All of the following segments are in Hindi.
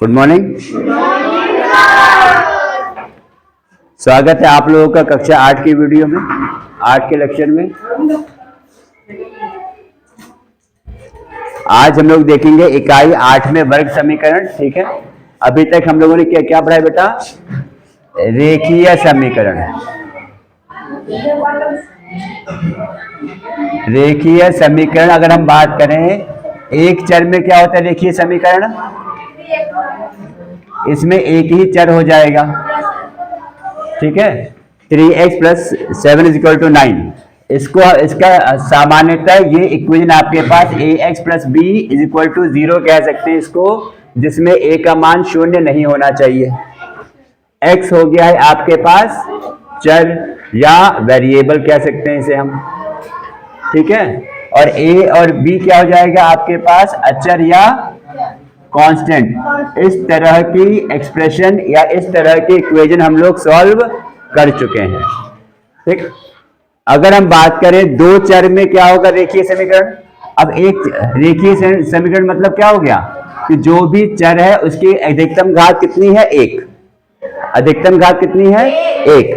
Good morning. स्वागत है आप लोगों का कक्षा 8 की वीडियो में, 8 के लेक्चर में। आज हम लोग देखेंगे इकाई 8 में वर्ग समीकरण। ठीक है, अभी तक हम लोगों ने क्या क्या पढ़ा है बेटा? रेखीय समीकरण। रेखीय समीकरण अगर हम बात करें, एक चर में क्या होता है रेखीय समीकरण? इसमें एक ही चर हो जाएगा। ठीक है, 3x plus 7 is equal to 9। इसका सामान्यतः ये इक्वेशन आपके पास ax plus b is equal to 0 कह सकते हैं इसको, जिसमें a का मान शून्य नहीं होना चाहिए। x हो गया है आपके पास चर या वेरिएबल कह सकते हैं इसे हम। ठीक है, और a और b क्या हो जाएगा आपके पास? अचर या कांस्टेंट। इस तरह की एक्सप्रेशन या इस तरह की इक्वेशन हम लोग सॉल्व कर चुके हैं। ठीक, अगर हम बात करें दो चर में क्या होगा रेखीय समीकरण? अब एक रेखीय समीकरण मतलब क्या हो गया कि जो भी चर है उसकी अधिकतम घात कितनी है? 1। अधिकतम घात कितनी है? 1।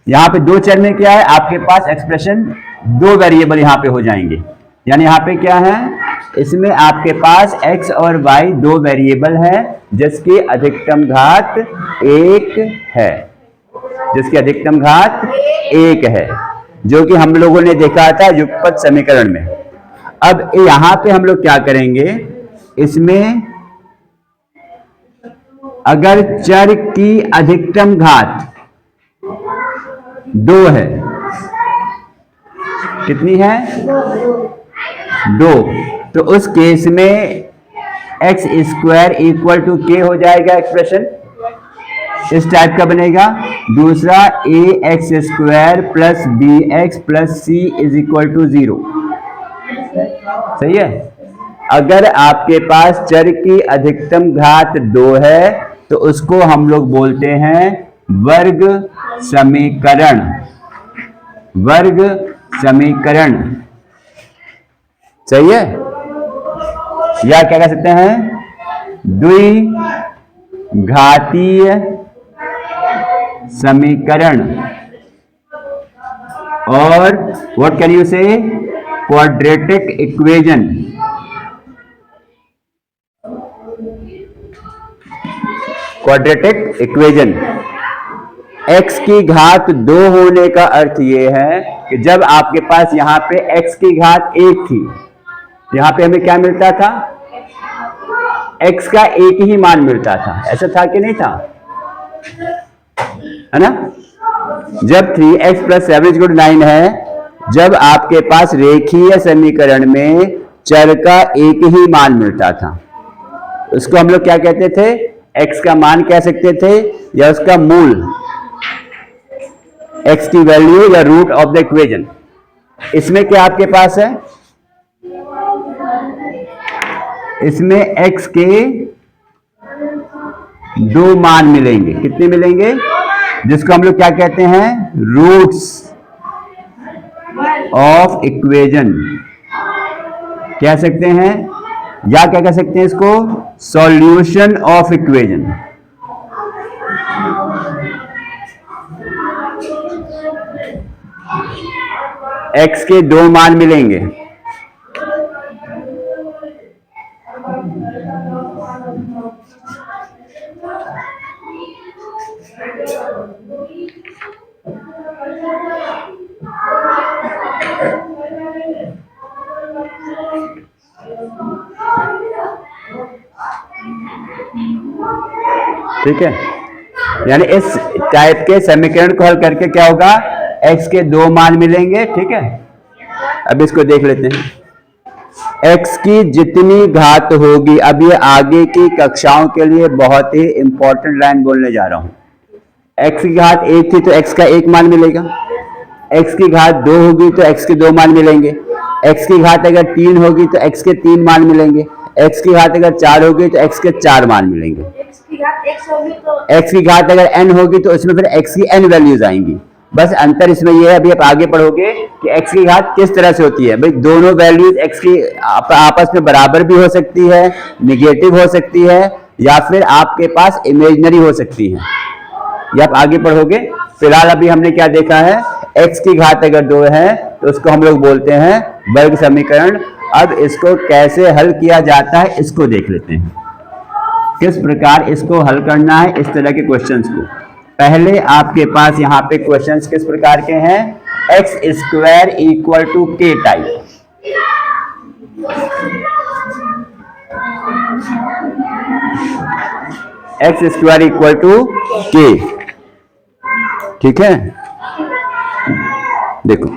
यहाँ पे दो चर में क्या है आपके पास एक्सप्रेशन? दो वेरिएबल यहाँ पे हो जाएंगे। यानी यहाँ पे क्या है, इसमें आपके पास x और y दो वेरिएबल है जिसकी अधिकतम घात 1 है, जिसकी अधिकतम घात 1 है, जो कि हम लोगों ने देखा था युगपत समीकरण में। अब यहां पे हम लोग क्या करेंगे, इसमें अगर चर की अधिकतम घात 2 है, कितनी है? 2, तो उस केस में एक्स स्क्वायर इक्वल टू के हो जाएगा। एक्सप्रेशन इस टाइप का बनेगा। दूसरा A X square plus B X plus C is equal to 0। सही है। अगर आपके पास चर की अधिकतम घात 2 है तो उसको हम लोग बोलते हैं वर्ग समीकरण। वर्ग समीकरण, सही है, या क्या कह सकते हैं? द्विघातीय समीकरण। और व्हाट कैन यू से? Quadratic equation. Quadratic equation. x की घात 2 होने का अर्थ यह है कि जब आपके पास यहां पे x की घात 1 थी, यहां पे हमें क्या मिलता था? x का एक ही मान मिलता था। ऐसा था कि नहीं था? है ना? जब 3x प्लस 7 9 है, जब आपके पास रेखीय समीकरण में चर का एक ही मान मिलता था, उसको हम लोग क्या कहते थे? x का मान कह सकते थे, या उसका मूल, x की वैल्यू या रूट ऑफ द इक्वेशन। इसमें क्या आपके पास है? इसमें x के 2 मान मिलेंगे। कितने मिलेंगे? जिसको हम लोग क्या कहते हैं? रूट्स ऑफ इक्वेशन कह सकते हैं, या क्या कह सकते हैं इसको? Solution of equation. x के 2 मान मिलेंगे। ठीक है, यानी इस टाइप के समीकरण को हल करके क्या होगा? x के 2 मान मिलेंगे। ठीक है, अब इसको देख लेते हैं। x की जितनी घात होगी, अब ये आगे की कक्षाओं के लिए बहुत ही इंपॉर्टेंट लाइन बोलने जा रहा हूं। x की घात 1 थी तो x का 1 मान मिलेगा। x की घात 2 होगी तो x के 2 मान मिलेंगे। x की घात अगर 3 होगी तो x के 3 मान मिलेंगे। x की घात अगर 4 होगी तो x के 4 मान मिलेंगे। x की घात अगर n होगी तो इसमें फिर x की n वैल्यूज आएंगी। बस अंतर इसमें यह है, अभी आप आगे पढ़ोगे कि x की घात किस तरह से होती है। भाई दोनों वैल्यूज x की आपस में बराबर भी हो सकती है, निगेटिव हो सकती है, या फिर आपके पास इमेजिनरी हो सकती हैं, ये आप आगे पढ़ोगे। फिलहाल अभी हमने क्या देखा है, x की घात अगर 2 है तो उसको हम लोग बोलते हैं वर्ग समीकरण। अब इसको कैसे हल किया जाता है इसको देख लेते हैं, किस प्रकार इसको हल करना है इस तरह के क्वेश्चंस को। पहले आपके पास यहाँ पे क्वेश्चंस किस प्रकार के हैं, x square equal to k type. X square equal to k, ठीक है। देखो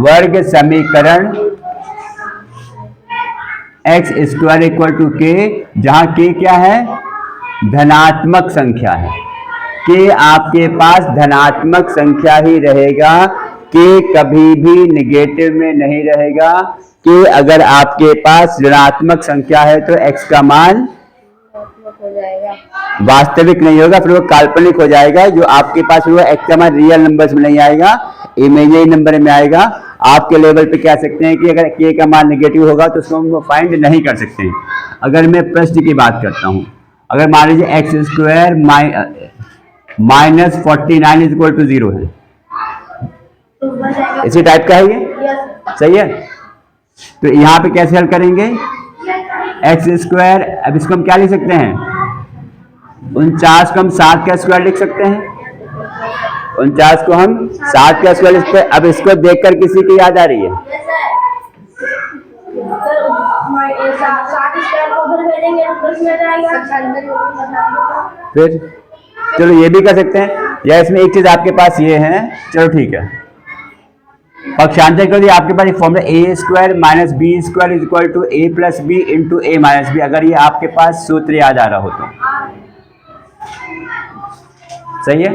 वर्ग समीकरण एक्स स्क्वायर इक्वल टू के, जहां के क्या है, धनात्मक संख्या है। के आपके पास धनात्मक संख्या ही रहेगा, के कभी भी निगेटिव में नहीं रहेगा। के अगर आपके पास ऋणात्मक संख्या है तो x का मान वास्तविक नहीं होगा, फिर वो काल्पनिक हो जाएगा। जो आपके पास वो x का मान रियल नंबर्स में नहीं आएगा, इमेजिनरी नंबर में आएगा। आपके लेवल पे कह सकते हैं कि अगर k का मान नेगेटिव होगा तो उसको हम फाइंड नहीं कर सकते हैं। अगर मैं प्रश्न की बात करता हूं, अगर मान लीजिए x square minus 49 is equal to 0 है, इसी टाइप का है ये, सही है। तो यहां पे कैसे हल करेंगे, एक्स स्क्वायर, अब इसको हम क्या लिख सकते हैं, 49 को हम 7 का स्क्वायर लिख सकते हैं, 49 को हम 7 का स्क्वायर लिख सकते हैं। अब इसको देखकर किसी की याद आ रही है, फिर चलो ये भी कर सकते हैं, या इसमें एक चीज आपके पास ये है, चलो ठीक है, पक्षांतर कर दिया। आपके पास एक formula a square minus b square is equal to a plus b into a minus b, अगर ये आपके पास सूत्र याद आ रहा हो तो सही है।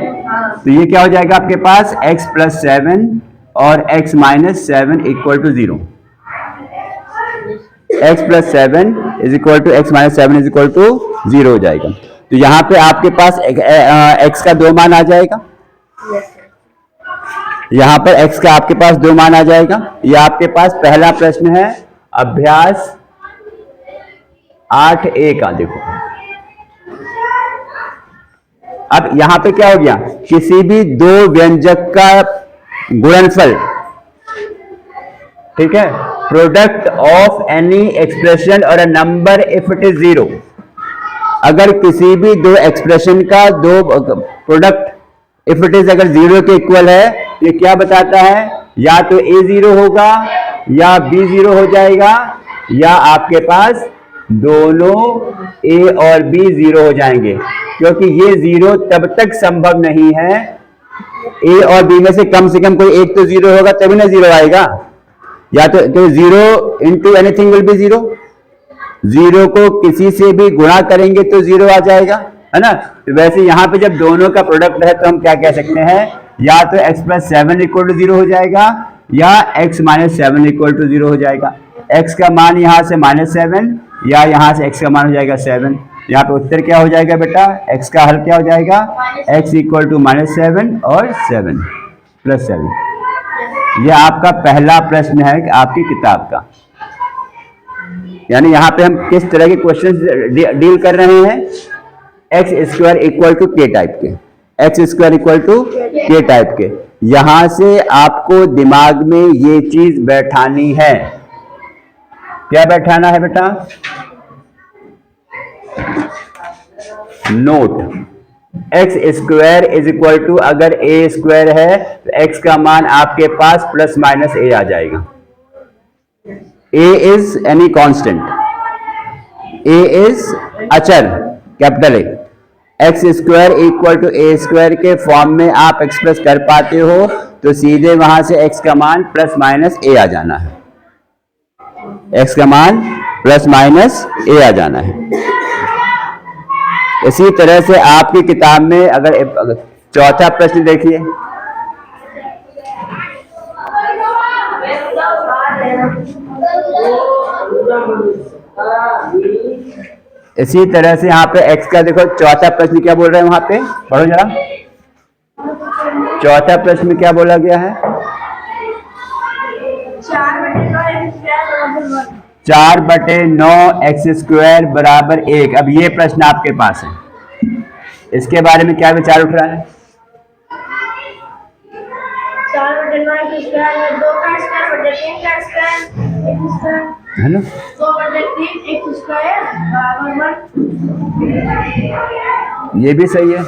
तो ये क्या हो जाएगा आपके पास, x प्लस 7 और x minus 7 equal to 0। X plus 7 is equal to x minus 7 is equal to 0 हो जाएगा। तो यहाँ पे आपके पास x का 2 मान आ जाएगा, यहाँ पर x का आपके पास 2 मान आ जाएगा। यह आपके पास पहला प्रश्न है, अभ्यास 8A का। देखो अब यहां पे क्या हो गया, किसी भी दो व्यंजक का गुणनफल, ठीक है, प्रोडक्ट ऑफ एनी एक्सप्रेशन और a number if it is 0। अगर किसी भी दो एक्सप्रेशन का दो प्रोडक्ट इफ इट इज अगर 0 के इक्वल है, ये क्या बताता है, या तो a 0 होगा या b 0 हो जाएगा, या आपके पास दोनों a और b 0 हो जाएंगे। क्योंकि ये 0 तब तक संभव नहीं है, a और b में से कम कोई एक तो 0 होगा तभी ना 0 आएगा, या तो 0 इंटू एनीथिंग विल बी 0। 0 को किसी से भी गुणा करेंगे तो 0 आ जाएगा, है ना। तो वैसे यहां पे जब दोनों का प्रोडक्ट है तो हम क्या कह सकते हैं, या तो x प्लस 7 इक्वल टू 0 हो जाएगा, या x माइनस 7 इक्वल टू 0 हो जाएगा। x का मान यहां से -7 या यहां से x का मान हो जाएगा 7। यहाँ पे उत्तर क्या हो जाएगा बेटा, x का हल क्या हो जाएगा, x इक्वल टू -7 और 7 प्लस 7। यह आपका पहला प्रश्न है आपकी किताब का। यानी यहाँ पे हम किस तरह के क्वेश्चन डील कर रहे हैं, x square equal to k type के, x square equal to k type के। यहां से आपको दिमाग में ये चीज बैठानी है। क्या बैठाना है बेटा, note, x square is equal to, अगर ए स्क्वायर है तो एक्स का मान आपके पास प्लस माइनस ए आ जाएगा। A is any constant, A is अचर, capital A. X square equal to A square के फॉर्म में आप एक्सप्रेस कर पाते हो तो सीधे वहां से एक्स का मान प्लस माइनस ए आ जाना है, एक्स का मान प्लस माइनस ए आ जाना है। इसी तरह से आपकी किताब में अगर चौथा प्रश्न देखिए, इसी तरह से यहाँ पे x का देखो, चौथा प्रश्न क्या बोल रहे हैं, वहां पे पढ़ो जरा। चौथा प्रश्न में क्या बोला गया है, 4/9 एक्स स्क्वायर बराबर 1। अब ये प्रश्न आपके पास है, इसके बारे में क्या विचार उठ रहा है? 4/9 एक्स स्क्वायर में 2 का स्क्वायर बटे 3 का स्क्वायर एक्स स्क्वायर है ना? 2/3 एक्स स्क्वायर बराबर 1। ये भी सही है।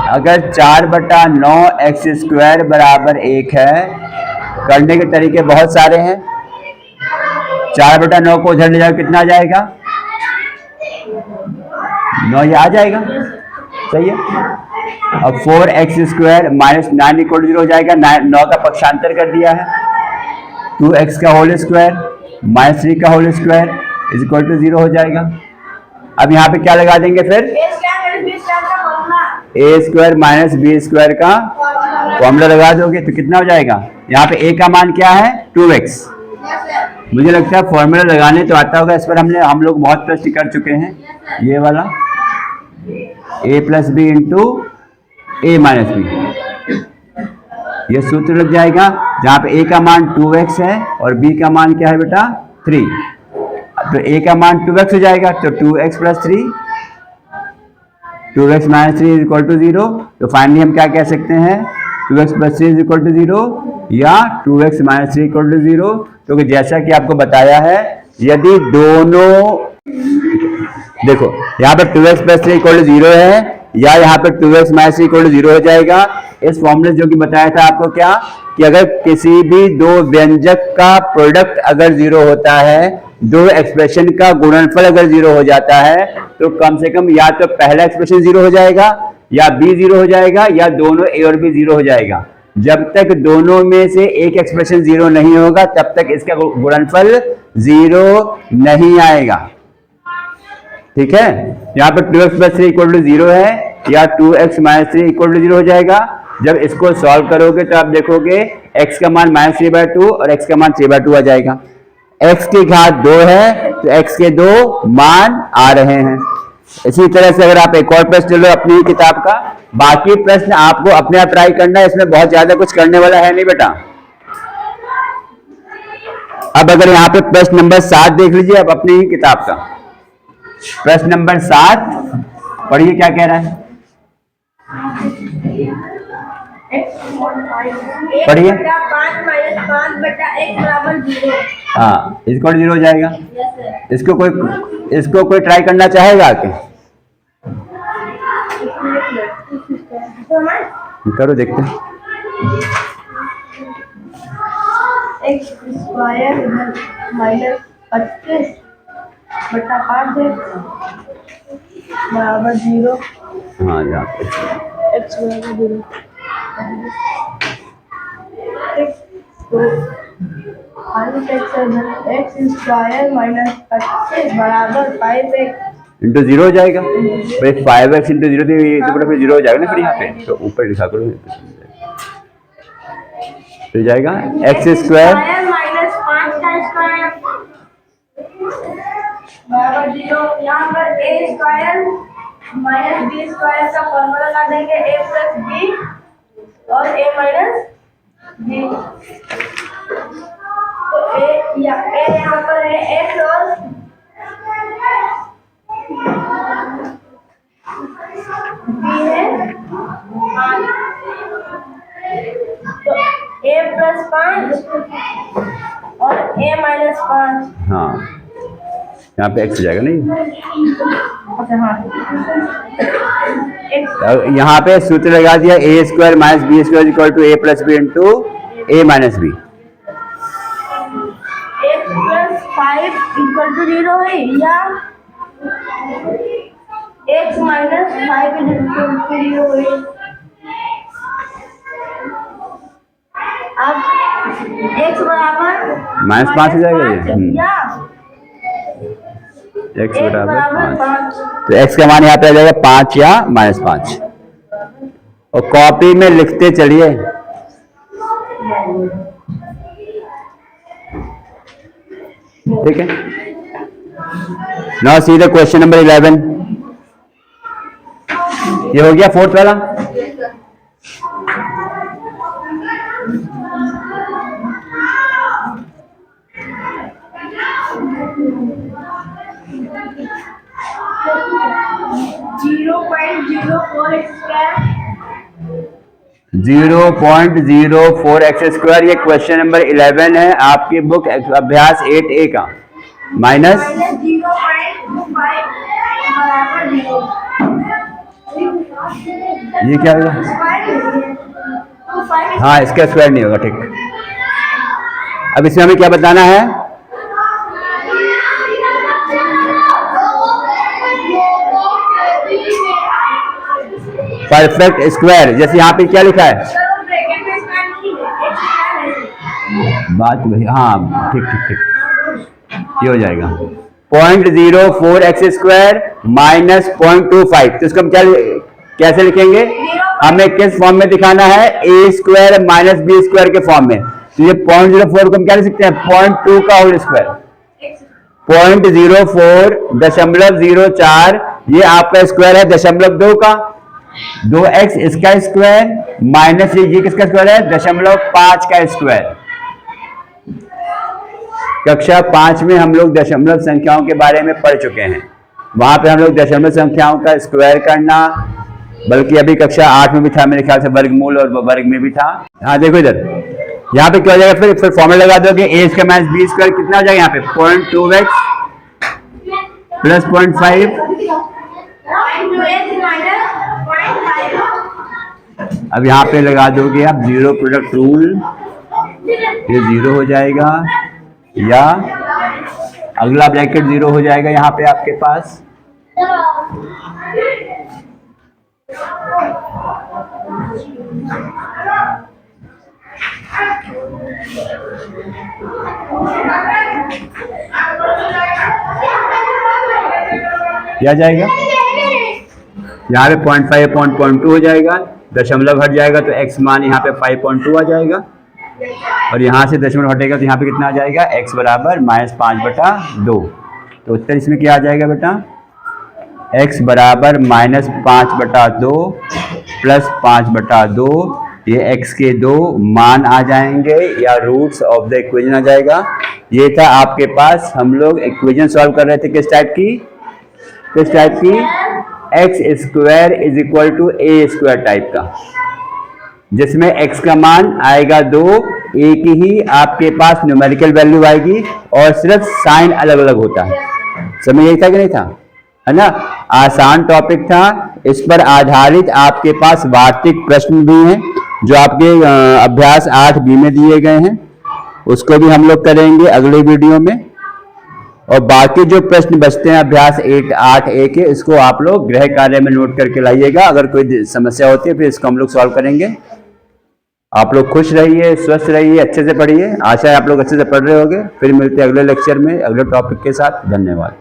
अगर 4/9 एक्स स्क्वायर बराबर 1 है, करने के तरीके बहुत सारे हैं। 4/9 को उधर ले जाओ, कितना आ जाएगा? 9 ये आ जाएगा, सही है। अब 4x स्क्वायर माइनस 9 इक्वल 0 हो जाएगा। 9 का पक्षांतर कर दिया है, 2x का होल स्क्वायर माइनस 3 का whole square is equal to 0 हो जाएगा। अब यहाँ पे क्या लगा देंगे फिर? a square minus b square का फॉर्मूला लगा दोगे तो कितना हो जाएगा? यहाँ पे a का मान क्या है? 2x। मुझे लगता है फॉर्मूला लगाने तो आता होगा, इस पर हम लोग बहुत प्रश्न कर चुके हैं। ये वाला a plus b into a minus b, ये सूत्र लग जाएगा, जहाँ पे a का मान 2x है और b का मान क्या है बेटा? 3। तो a का मान 2x हो जाएगा, तो 2x plus 3, 2x minus 3 is equal to 0। तो फाइनली हम क्या कह सकते हैं? 2x plus 3 is equal to 0 या 2x माइनस 3 इक्वल टू 0। क्योंकि जैसा कि आपको बताया है, यदि दोनों, देखो यहाँ पर 2x प्लस 3 इक्वल टू 0 है या यहाँ पर 2x माइनस 3 इक्वल टू 0 हो जाएगा। इस फॉर्मूले जो कि बताया था आपको क्या, कि अगर किसी भी दो व्यंजक का प्रोडक्ट अगर 0 होता है, दो एक्सप्रेशन का गुणनफल अगर 0 हो जाता है, तो कम से कम या तो पहला एक्सप्रेशन 0 हो जाएगा या b 0 हो जाएगा या दोनों a और b 0 हो जाएगा। जब तक दोनों में से एक एक्सप्रेशन 0 नहीं होगा तब तक इसका गुणनफल 0 नहीं आएगा। ठीक है, यहाँ पर 2x प्लस 3 इक्वल टू 0 है या 2x माइनस 3 इक्वल टू 0 हो जाएगा। जब इसको सॉल्व करोगे तो आप देखोगे x का मान -3/2 और x का मान 3/2 आ जाएगा। x की घात 2 है तो x के 2 मान आ रहे हैं। इसी तरह से अगर आप एक और प्रश्न लो अपनी ही किताब का, बाकी प्रश्न आपको अपने आप ट्राई करना है, इसमें बहुत ज्यादा कुछ करने वाला है नहीं बेटा। अब अगर यहाँ पे प्रश्न नंबर 7 देख लीजिए, अब अपनी ही किताब का प्रश्न नंबर 7 पढ़िए क्या कह रहा है, पढ़िए। 5/5 हाँ, इसको 0 हो जाएगा। इसको कोई ट्राई करना चाहेगा कि? करो, देखते हैं। एक्स स्क्वायर माइनस 25/5 बराबर 0। हाँ, यहाँ पे एक्स बराबर 0। एक्स स्क्वायर माइनस 25 बराबर 5x इंटू 0 हो जाएगा भाई। 5x इंटू 0 फिर 0 हो जाएगा ना, फिर यहाँ पे तो ऊपर लिखा करो, तो जाएगा एक्स स्क्वायर माइनस 5 का स्क्वायर बराबर 0। यहाँ पर a square minus b square का फॉर्मूला लगा देंगे, a प्लस b और a माइनस b। तो a यहाँ पर है x और b है 5। तो a प्लस 5 और a माइनस 5। हाँ, यहाँ पे x हो जाएगा नहीं। अच्छा हाँ, यहाँ पे सूत्र लगा दिया, a square minus b square equal to a plus b into a minus b. x plus 5 equal to 0 है या x माइनस 5 इक्वल टू 0 है। अब x बराबर -5 हो जाएगा ये। या x बराबर 5, तो x का मान यहाँ पे आ जाएगा 5 या -5। और कॉपी में लिखते चलिए। ठीक है, now see the question number 11। ये हो गया 4th वाला। 0.04 एक्स स्क्वायर, ये क्वेश्चन नंबर 11 है आपकी बुक अभ्यास 8A का। माइनस माइनस 0.25 बराबर 0। ये क्या होगा? हाँ, इसका स्क्वायर नहीं होगा, ठीक। अब इसमें हमें क्या बताना है? Perfect square. जैसे यहाँ पे क्या लिखा है? बात वही, हाँ ठीक ठीक ठीक, ये हो जाएगा 0.04 एक्स स्क्वायर माइनस 0.25। तो इसको हम क्या कैसे लिखेंगे? हमें किस फॉर्म में दिखाना है? ए स्क्वायर माइनस बी स्क्वायर के फॉर्म में। तो ये 0.04 को हम क्या लिख सकते हैं? 0.2 का होल स्क्वायर। 0.04 ये आपका स्क्वायर है 0.2 का। 2x इसका स्क्वायर माइनस ये किसका स्क्वायर है? 0.5 का स्क्वायर। कक्षा 5 में हम लोग दशमलव संख्याओं के बारे में पढ़ चुके हैं। वहां पे हम लोग दशमलव संख्याओं का स्क्वायर करना, बल्कि अभी कक्षा 8 में भी था मेरे ख्याल से, वर्गमूल और वर्ग में भी था। हाँ देखो इधर, यहाँ पे क्या हो जाएगा? फिर फॉर्मूला लगा दोगे, ए स्क्वायर माइनस बी स्क्वायर कितना हो जाएगा? यहाँ पे 0.2x प्लस 0.5। अब यहाँ पे लगा दोगे आप जीरो प्रोडक्ट रूल, ये 0 हो जाएगा, या अगला ब्रैकेट 0 हो जाएगा यहाँ पे आपके पास। क्या जाएगा? यहाँ पे 0.5 0.2 हो जाएगा, दशमलव हट जाएगा तो x मान यहाँ पे 5.2 आ जाएगा, और यहाँ से दशमलव हटेगा तो यहाँ पे कितना आ जाएगा? x बराबर -5/2। तो उत्तर इसमें क्या आ जाएगा बेटा? x बराबर -5/2 प्लस 5/2। ये x के दो मान आ जाएंगे, या रूट्स ऑफ द इक्वेशन आ जाएगा। ये था आपके पास, हम लोग इक्वेशन सॉल्व कर रहे थे किस टाइप की? किस टाइप की? X square is equal to A square type का, जिसमें x का मान आएगा 2, a की ही आपके पास न्यूमेरिकल वैल्यू आएगी, और सिर्फ साइन अलग अलग होता है। समझ यही था कि नहीं था? है ना? आसान टॉपिक था। इस पर आधारित आपके पास वार्षिक प्रश्न भी हैं जो आपके अभ्यास 8B में दिए गए हैं, उसको भी हम लोग करेंगे अगले वीडियो में। और बाकी जो प्रश्न बचते हैं अभ्यास 8A के, इसको आप लोग गृह कार्य में नोट करके लाइएगा। अगर कोई समस्या होती है फिर इसको हम लोग सॉल्व करेंगे। आप लोग खुश रहिए, स्वस्थ रहिए, अच्छे से पढ़िए। आशा है आप लोग अच्छे से पढ़ रहे होंगे। फिर मिलते हैं अगले लेक्चर में अगले टॉपिक के साथ। धन्यवाद।